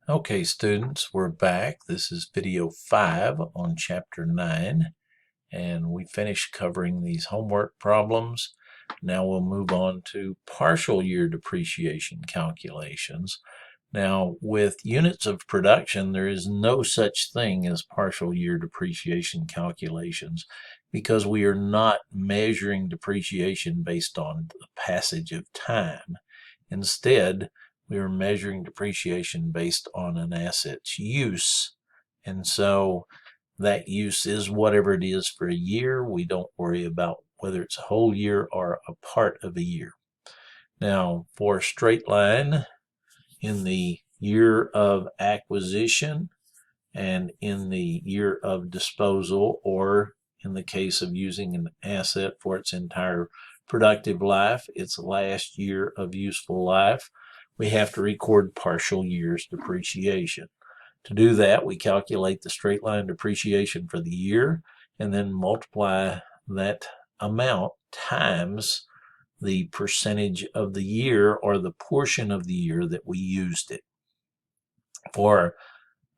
Okay, students, we're back. This is video 5 on chapter 9, and we finished covering these homework problems. Now we'll move on to partial year depreciation calculations. Now, with units of production, there is no such thing as partial year depreciation calculations because we are not measuring depreciation based on the passage of time. Instead, we are measuring depreciation based on an asset's use. And so that use is whatever it is for a year. We don't worry about whether it's a whole year or a part of a year. Now, for a straight line, in the year of acquisition and in the year of disposal, or in the case of using an asset for its entire productive life, its last year of useful life, we have to record partial year's depreciation. To do that, we calculate the straight line depreciation for the year and then multiply that amount times the percentage of the year or the portion of the year that we used it. For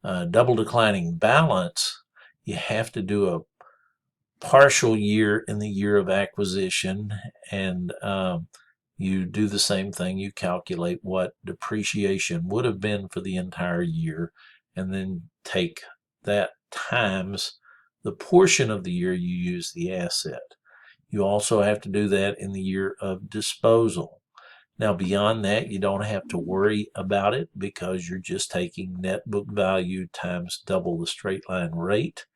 double declining balance, you have to do a partial year in the year of acquisition, and you do the same thing. You calculate what depreciation would have been for the entire year, and then take that times the portion of the year you use the asset. You also have to do that in the year of disposal. Now, beyond that, you don't have to worry about it because you're just taking net book value times double the straight line rate,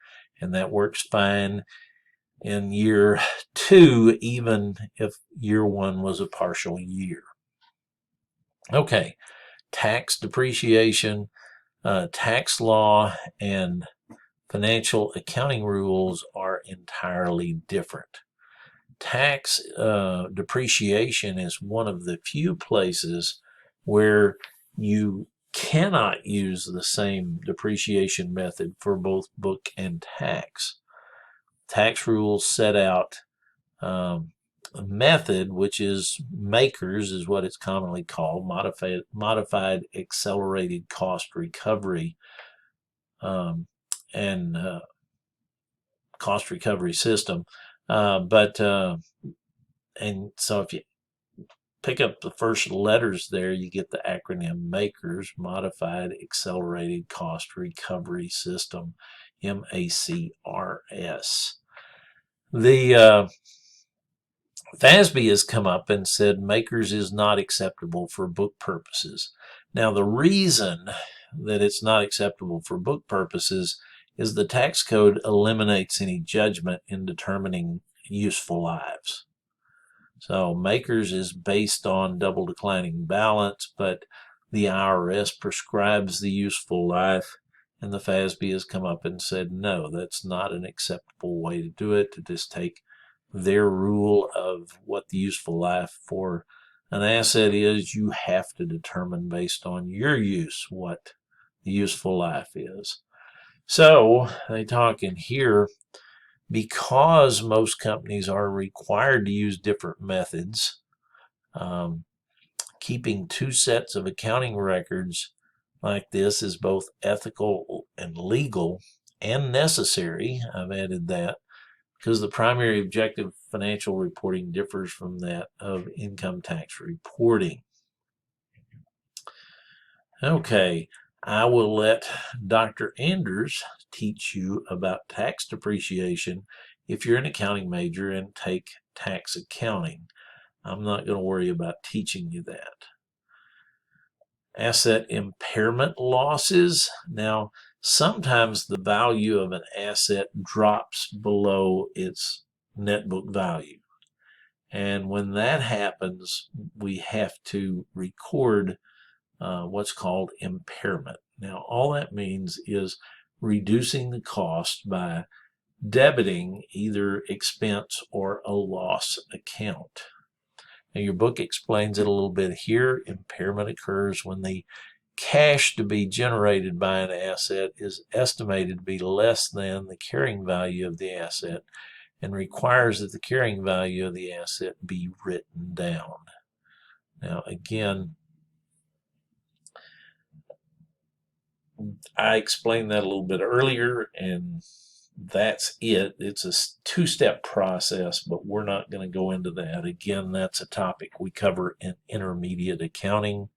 and that works fine in year 2, even if year 1 was a partial year. Okay, tax depreciation, tax law, and financial accounting rules are entirely different. Tax depreciation is one of the few places where you cannot use the same depreciation method for both book and tax. Tax rules set out a method which is MACRS, is what it's commonly called, modified accelerated cost recovery, and cost recovery system. And so if you pick up the first letters there, you get the acronym MACRS, Modified Accelerated Cost Recovery System, MACRS. The FASB has come up and said MACRS is not acceptable for book purposes. Now, the reason that it's not acceptable for book purposes is the tax code eliminates any judgment in determining useful lives. So MACRS is based on double declining balance, but the IRS prescribes the useful life, and the FASB has come up and said, no, that's not an acceptable way to do it, to just take their rule of what the useful life for an asset is. You have to determine based on your use what the useful life is. So they talk in here, because most companies are required to use different methods, keeping two sets of accounting records like this is both ethical and legal and necessary. I've added that because the primary objective of financial reporting differs from that of income tax reporting. Okay, I will let Dr. Anders teach you about tax depreciation if you're an accounting major and take tax accounting. I'm not going to worry about teaching you that. Asset impairment losses. Now, sometimes the value of an asset drops below its net book value. And when that happens, we have to record what's called impairment. Now, all that means is reducing the cost by debiting either expense or a loss account. Now, your book explains it a little bit here. Impairment occurs when the cash to be generated by an asset is estimated to be less than the carrying value of the asset and requires that the carrying value of the asset be written down. Now, again, I explained that a little bit earlier, and that's it. It's a two-step process, but we're not going to go into that. Again, that's a topic we cover in intermediate accounting.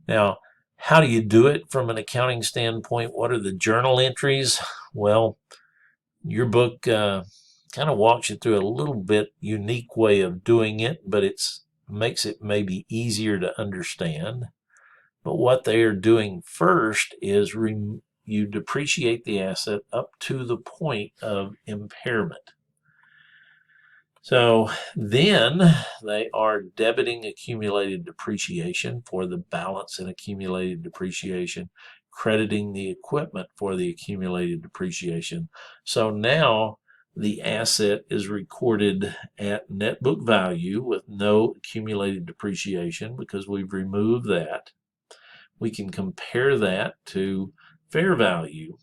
Now, how do you do it from an accounting standpoint? What are the journal entries? Well, your book kind of walks you through a little bit unique way of doing it, but it's makes it maybe easier to understand. But what they are doing first is you depreciate the asset up to the point of impairment. So then they are debiting accumulated depreciation for the balance in accumulated depreciation, crediting the equipment for the accumulated depreciation. So now the asset is recorded at net book value with no accumulated depreciation because we've removed that. We can compare that to fair value.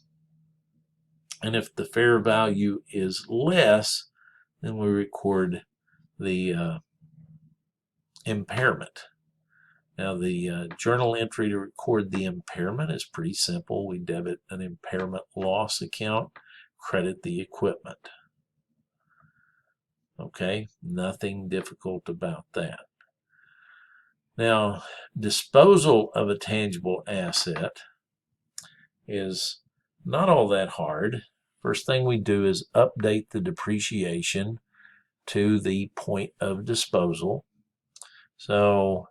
And if the fair value is less, then we record the impairment. Now, the journal entry to record the impairment is pretty simple. We debit an impairment loss account, credit the equipment. Okay, nothing difficult about that. Now, disposal of a tangible asset is not all that hard. First thing we do is update the depreciation to the point of disposal. So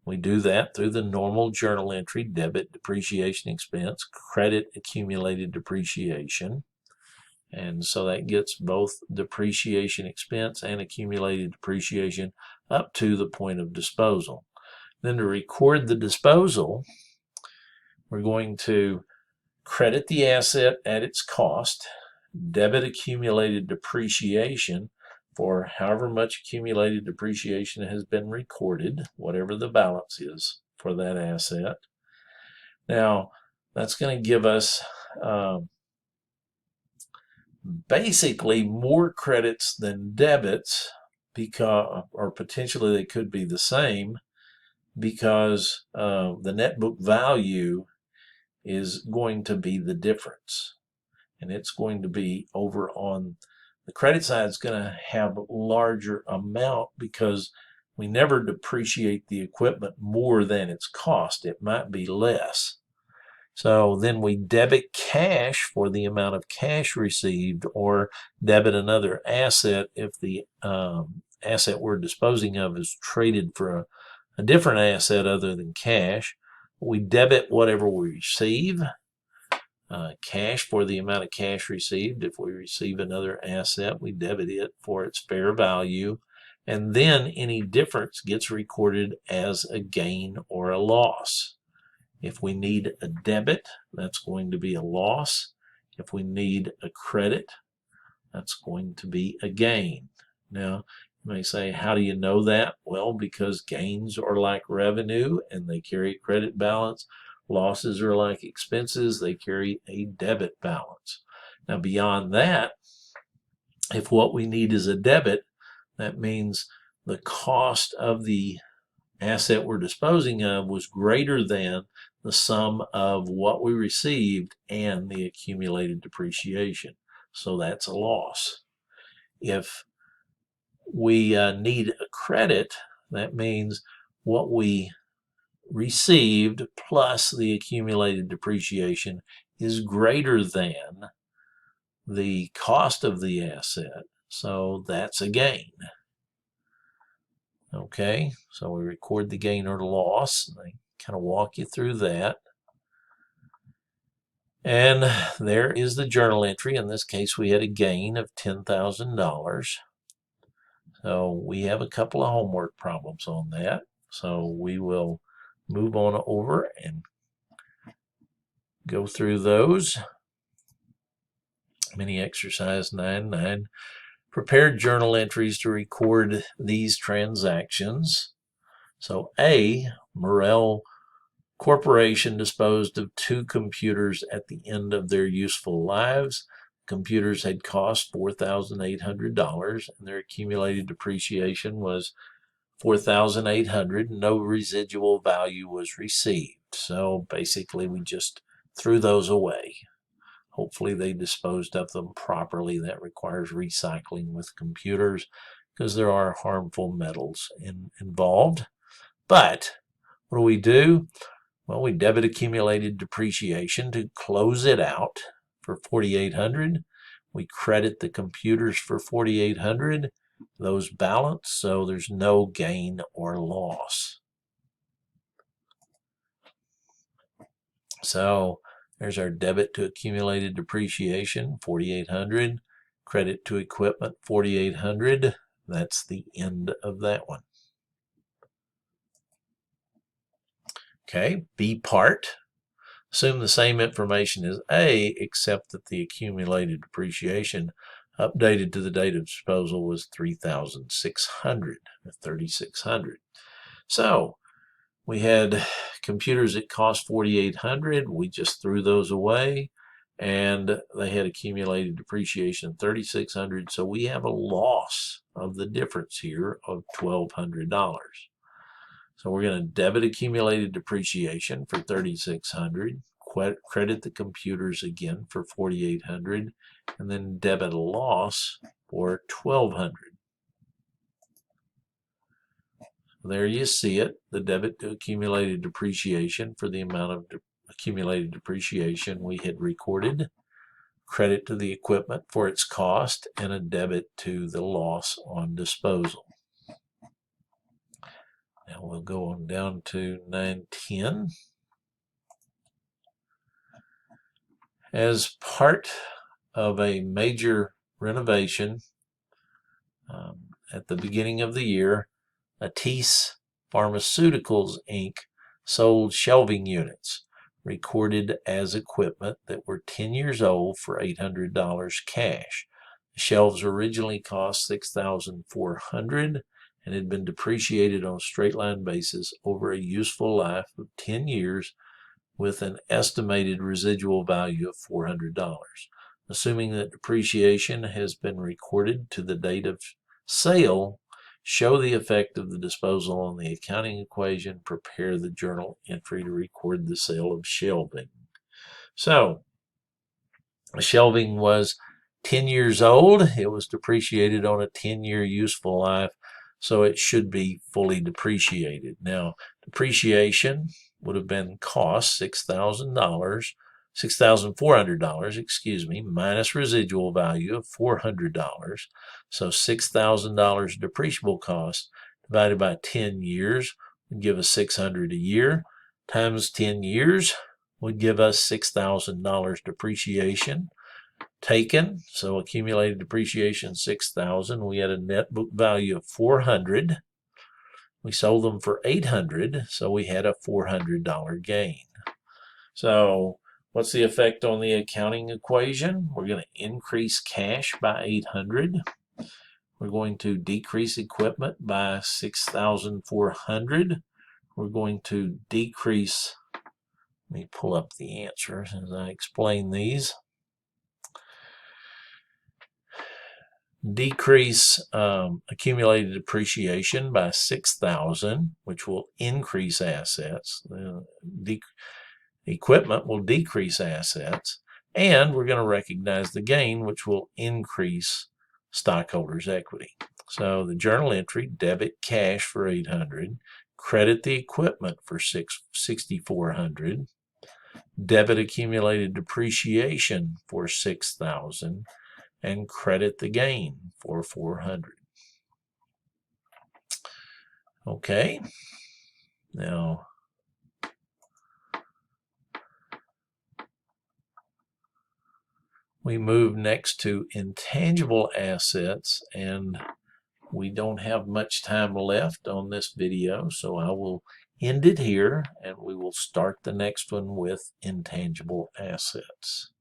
we do that through the normal journal entry, debit depreciation expense, credit accumulated depreciation. And so that gets both depreciation expense and accumulated depreciation up to the point of disposal. Then to record the disposal, we're going to credit the asset at its cost, debit accumulated depreciation for however much accumulated depreciation has been recorded, whatever the balance is for that asset. Now, that's going to give us basically more credits than debits, because, or potentially they could be the same, because the net book value is going to be the difference. And it's going to be over on the credit side, is going to have a larger amount because we never depreciate the equipment more than its cost. It might be less. So then we debit cash for the amount of cash received, or debit another asset if the asset we're disposing of is traded for a different asset other than cash. We debit whatever we receive, cash for the amount of cash received. If we receive another asset, we debit it for its fair value, and then any difference gets recorded as a gain or a loss. If we need a debit, that's going to be a loss. If we need a credit, that's going to be a gain. Now, you may say, how do you know that? Well, because gains are like revenue and they carry a credit balance. Losses are like expenses, they carry a debit balance. Now, beyond that, if what we need is a debit, that means the cost of the asset we're disposing of was greater than the sum of what we received and the accumulated depreciation. So that's a loss. If we need a credit, that means what we received plus the accumulated depreciation is greater than the cost of the asset. So that's a gain. Okay, so we record the gain or the loss. I kind of walk you through that. And there is the journal entry. In this case, we had a gain of $10,000. So we have a couple of homework problems on that. So we will move on over and go through those. Mini exercise 9.9. Prepare journal entries to record these transactions. So A, Morel Corporation disposed of 2 computers at the end of their useful lives. Computers had cost $4,800 and their accumulated depreciation was $4,800. No residual value was received. So basically we just threw those away. Hopefully they disposed of them properly. That requires recycling with computers because there are harmful metals involved. But what do? Well, we debit accumulated depreciation to close it out for $4,800. We credit the computers for $4,800. Those balance, so there's no gain or loss. So there's our debit to accumulated depreciation, $4,800. Credit to equipment, $4,800. That's the end of that one. Okay, B part. Assume the same information as A, except that the accumulated depreciation updated to the date of disposal was $3,600. So we had computers that cost $4,800. We just threw those away, and they had accumulated depreciation of $3,600. So we have a loss of the difference here of $1,200. So we're going to debit accumulated depreciation for $3,600, credit the computers again for $4,800, and then debit a loss for $1,200. There you see it, the debit to accumulated depreciation for the amount of accumulated depreciation we had recorded, credit to the equipment for its cost, and a debit to the loss on disposal. Now we'll go on down to 910. As part of a major renovation at the beginning of the year, Atis Pharmaceuticals, Inc. sold shelving units recorded as equipment that were 10 years old for $800 cash. The shelves originally cost $6,400 and had been depreciated on a straight line basis over a useful life of 10 years with an estimated residual value of $400. Assuming that depreciation has been recorded to the date of sale, show the effect of the disposal on the accounting equation, prepare the journal entry to record the sale of shelving. So, the shelving was 10 years old. It was depreciated on a 10-year useful life, so it should be fully depreciated. Now, depreciation would have been cost $6,400, minus residual value of $400. So $6,000 depreciable cost divided by 10 years would give us $600 a year, times 10 years would give us $6,000 depreciation taken. So accumulated depreciation $6,000. We had a net book value of $400. We sold them for $800, so we had a $400 gain. So what's the effect on the accounting equation? We're going to increase cash by $800. We're going to decrease equipment by $6,400. We're going to decrease, let me pull up the answer as I explain these. Decrease accumulated depreciation by $6,000, which will increase assets. Equipment will decrease assets, and we're going to recognize the gain, which will increase stockholders' equity. So the journal entry, debit cash for $800, credit the equipment for $6,400, debit accumulated depreciation for $6,000, and credit the gain for $400. Okay, now we move next to intangible assets, and we don't have much time left on this video, so I will end it here and we will start the next one with intangible assets.